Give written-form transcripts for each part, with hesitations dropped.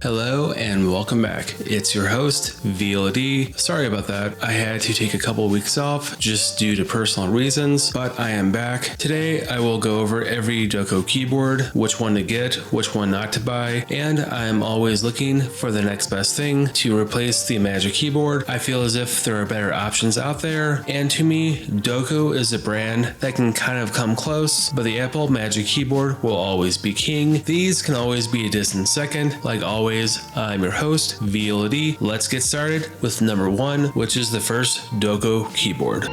Hello and welcome back. It's your host, VLD. Sorry about that. I had to take a couple weeks off just due to personal reasons, but I am back. Today I will go over every Doqo keyboard, which one to get, which one not to buy, and I am always looking for the next best thing to replace the Magic Keyboard. I feel as if there are better options out there, and to me, Doqo is a brand that can kind of come close, but the Apple Magic Keyboard will always be king. These can always be a distant second, like always. I'm your host, VLD. Let's get started with number one, which is the first Doqo keyboard.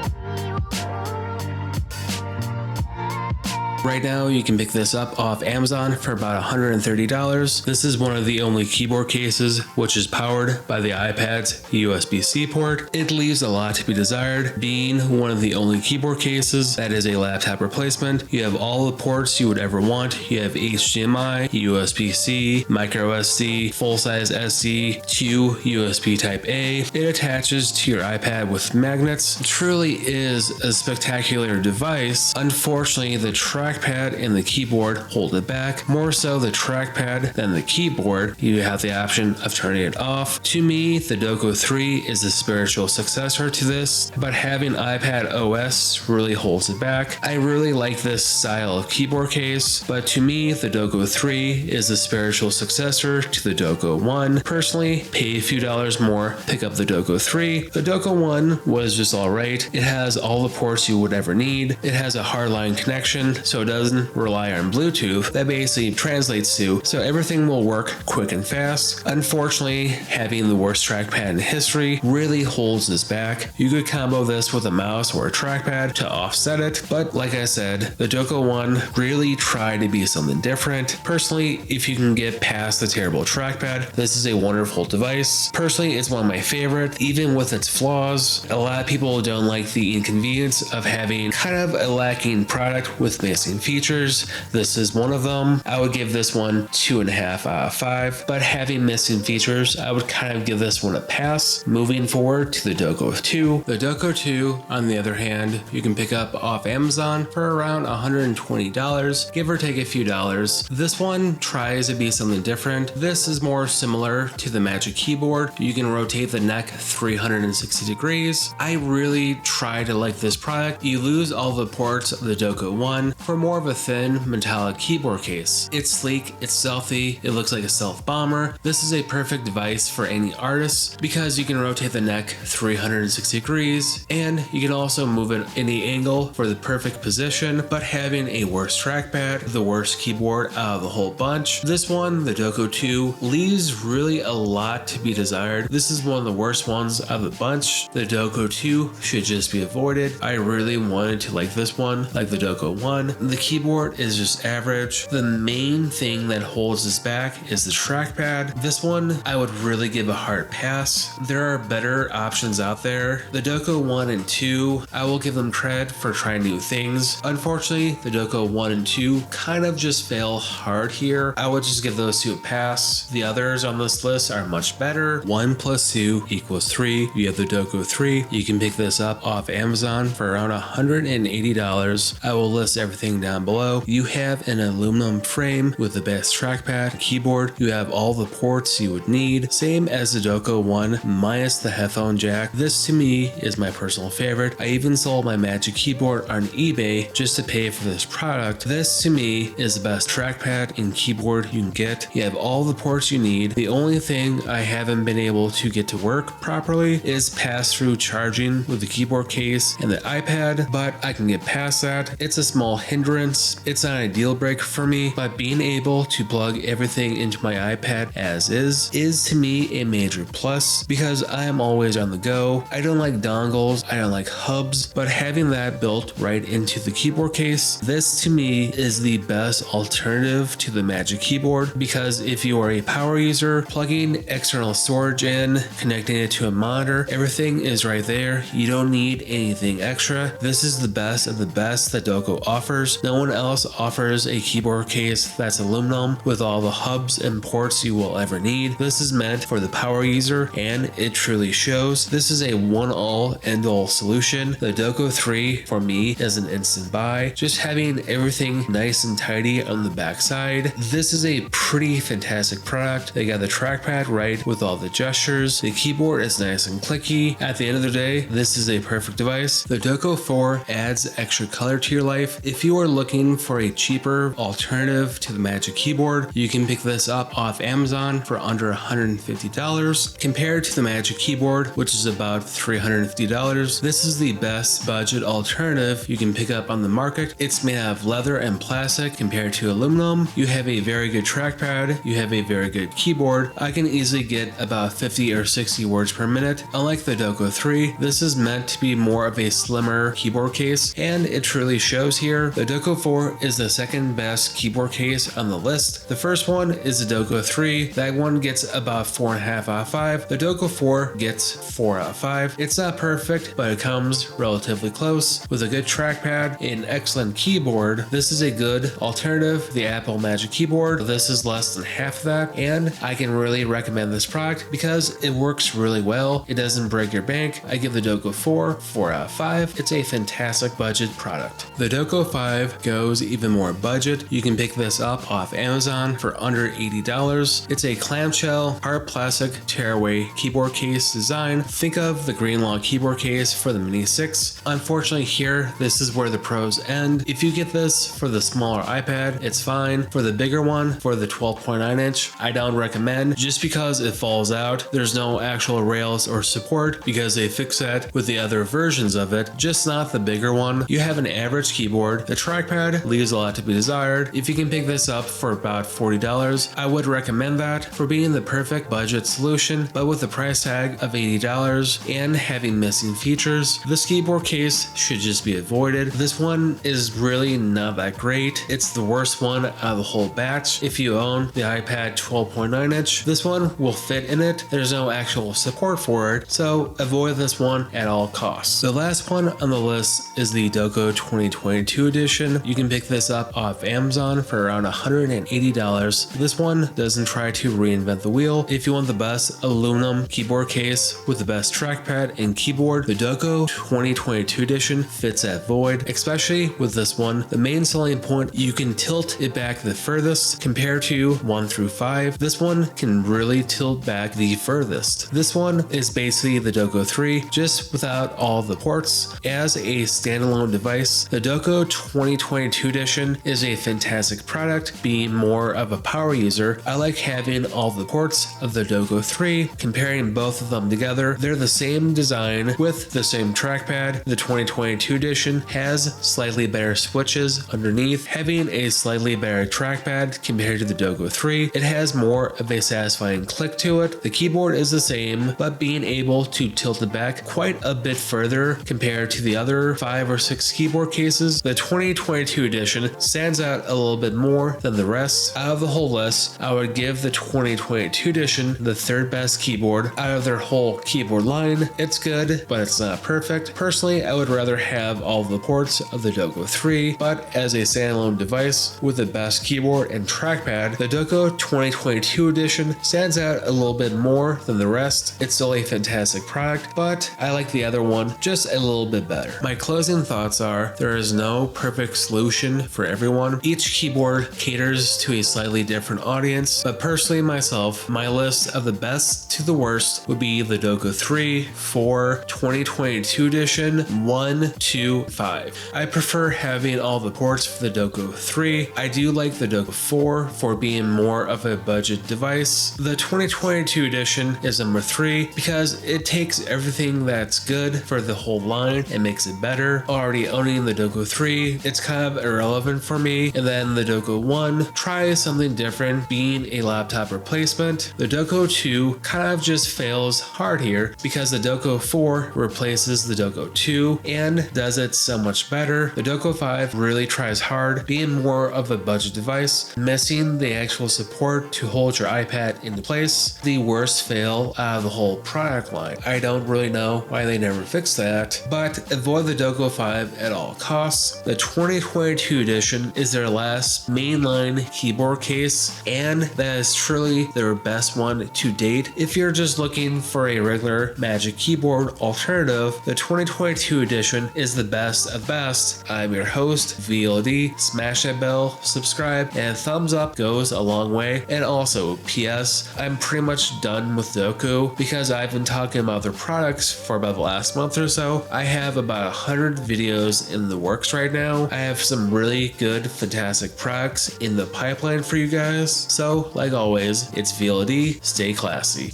Right now, you can pick this up off Amazon for about $130. This is one of the only keyboard cases which is powered by the iPad's USB-C port. It leaves a lot to be desired, being one of the only keyboard cases that is a laptop replacement. You have all the ports you would ever want. You have HDMI, USB-C, microSD, full-size SD, 2 USB Type-A. It attaches to your iPad with magnets. It truly is a spectacular device. Unfortunately, the trackpad and the keyboard hold it back. More so the trackpad than the keyboard. You have the option of turning it off. To me, the Doqo 3 is a spiritual successor to this, but having iPad OS really holds it back. I really like this style of keyboard case, but to me, the Doqo 3 is a spiritual successor to the Doqo 1. Personally, pay a few dollars more, pick up the Doqo 3. The Doqo 1 was just alright. It has all the ports you would ever need. It has a hardline connection, so it doesn't rely on Bluetooth. That basically translates to, so everything will work quick and fast. Unfortunately, having the worst trackpad in history really holds this back. You could combo this with a mouse or a trackpad to offset it, but like I said, the Doqo 1 really tried to be something different. Personally, if you can get past the terrible trackpad, this is a wonderful device. Personally, it's one of my favorite, even with its flaws. A lot of people don't like the inconvenience of having kind of a lacking product with missing features. This is one of them. I would give this one 2.5 out of 5, but having missing features, I would kind of give this one a pass. Moving forward to the Doqo 2. The Doqo 2, on the other hand, you can pick up off Amazon for around $120, give or take a few dollars. This one tries to be something different. This is more similar to the Magic Keyboard. You can rotate the neck 360 degrees. I really try to like this product. You lose all the ports of the Doqo 1 for more of a thin metallic keyboard case. It's sleek, it's stealthy, it looks like a stealth bomber. This is a perfect device for any artist because you can rotate the neck 360 degrees and you can also move it any angle for the perfect position, but having a worse trackpad, the worst keyboard out of the whole bunch. This one, the Doqo 2, leaves really a lot to be desired. This is one of the worst ones out of the bunch. The Doqo 2 should just be avoided. I really wanted to like this one, like the Doqo 1. The keyboard is just average. The main thing that holds this back is the trackpad. This one, I would really give a hard pass. There are better options out there. The Doqo 1 and 2, I will give them credit for trying new things. Unfortunately, the Doqo 1 and 2 kind of just fail hard here. I would just give those two a pass. The others on this list are much better. 1 plus 2 equals 3. You have the Doqo 3. You can pick this up off Amazon for around $180. I will list everything down below. You have an aluminum frame with the best trackpad, keyboard. You have all the ports you would need, same as the Doqo 1 minus the headphone jack. This to me is my personal favorite. I even sold my Magic Keyboard on eBay just to pay for this product. This to me is the best trackpad and keyboard you can get. You have all the ports you need. The only thing I haven't been able to get to work properly is pass-through charging with the keyboard case and the iPad, but I can get past that. It's a small hindrance. It's not a deal breaker for me, but being able to plug everything into my iPad as is to me a major plus because I am always on the go. I don't like dongles, I don't like hubs, but having that built right into the keyboard case, this to me is the best alternative to the Magic Keyboard because if you are a power user, plugging external storage in, connecting it to a monitor, everything is right there. You don't need anything extra. This is the best of the best that Doqo offers. No one else offers a keyboard case that's aluminum with all the hubs and ports you will ever need. This is meant for the power user, and it truly shows. This is a one-all end-all solution. The Doqo 3 for me is an instant buy. Just having everything nice and tidy on the back side. This is a pretty fantastic product. They got the trackpad right with all the gestures. The keyboard is nice and clicky. At the end of the day, this is a perfect device. The Doqo 4 adds extra color to your life. If you are looking for a cheaper alternative to the Magic Keyboard, you can pick this up off Amazon for under $150. Compared to the Magic Keyboard, which is about $350, this is the best budget alternative you can pick up on the market. It's made out of leather and plastic compared to aluminum. You have a very good trackpad. You have a very good keyboard. I can easily get about 50 or 60 words per minute. Unlike the Doqo 3, this is meant to be more of a slimmer keyboard case, and it truly shows here. The Doqo 4 is the second best keyboard case on the list. The first one is the Doqo 3. That one gets about 4.5 out of 5. The Doqo 4 gets 4 out of 5. It's not perfect, but it comes relatively close. With a good trackpad, an excellent keyboard, this is a good alternative. The Apple Magic Keyboard, this is less than half of that, and I can really recommend this product because it works really well. It doesn't break your bank. I give the Doqo 4 out of 5. It's a fantastic budget product. The Doqo 5 goes even more budget. You can pick this up off Amazon for under $80. It's a clamshell, hard plastic tearaway keyboard case design. Think of the Greenlaw keyboard case for the Mini 6. Unfortunately here, this is where the pros end. If you get this for the smaller iPad, it's fine. For the bigger one, for the 12.9 inch, I don't recommend just because it falls out. There's no actual rails or support because they fix that with the other versions of it, just not the bigger one. You have an average keyboard. The trackpad leaves a lot to be desired. If you can pick this up for about $40, I would recommend that for being the perfect budget solution, but with the price tag of $80 and having missing features, this keyboard case should just be avoided. This one is really not that great. It's the worst one out of the whole batch. If you own the iPad 12.9 inch, this one will fit in it. There's no actual support for it, so avoid this one at all costs. The last one on the list is the Doqo 2022 edition. You can pick this up off Amazon for around $180. This one doesn't try to reinvent the wheel. If you want the best aluminum keyboard case with the best trackpad and keyboard, the Doqo 2022 edition fits that void, especially with this one. The main selling point, you can tilt it back the furthest compared to 1 through 5. This one can really tilt back the furthest. This one is basically the Doqo 3, just without all the ports. As a standalone device, the Doqo 2022 edition is a fantastic product. Being more of a power user, I like having all the ports of the Doqo 3. Comparing both of them together, they're the same design with the same trackpad. The 2022 edition has slightly better switches underneath, having a slightly better trackpad compared to the Doqo 3. It has more of a satisfying click to it. The keyboard is the same, but being able to tilt it back quite a bit further compared to the other 5 or 6 keyboard cases, the 2022 edition stands out a little bit more than the rest. Out of the whole list, I would give the 2022 edition the third best keyboard out of their whole keyboard line. It's good, but it's not perfect. Personally, I would rather have all the ports of the Doqo 3, but as a standalone device with the best keyboard and trackpad, the Doqo 2022 edition stands out a little bit more than the rest. It's still a fantastic product, but I like the other one just a little bit better. My closing thoughts are, there is no perfect solution for everyone. Each keyboard caters to a slightly different audience, but personally myself, my list of the best to the worst would be the Doqo 3, 4, 2022 edition, 1, 2, 5. I prefer having all the ports for the Doqo 3. I do like the Doqo 4 for being more of a budget device. The 2022 edition is number 3 because it takes everything that's good for the whole line and makes it better. Already owning the Doqo 3, it's kind of irrelevant for me. And then the Doqo 1 tries something different, being a laptop replacement. The Doqo 2 kind of just fails hard here because the Doqo 4 replaces the Doqo 2 and does it so much better. The Doqo 5 really tries hard, being more of a budget device, missing the actual support to hold your iPad into place. The worst fail out of the whole product line. I don't really know why they never fixed that, but avoid the Doqo 5 at all costs. The 2022 edition is their last mainline keyboard case, and that is truly their best one to date. If you're just looking for a regular Magic Keyboard alternative, the 2022 edition is the best of best. I'm your host, VLD. Smash that bell, subscribe, and thumbs up goes a long way. And also, PS, I'm pretty much done with Doqo because I've been talking about their products for about the last month or so. I have about 100 videos in the works right now. I have some really good, fantastic products in the pipeline for you guys. So, like always, it's VLD, stay classy.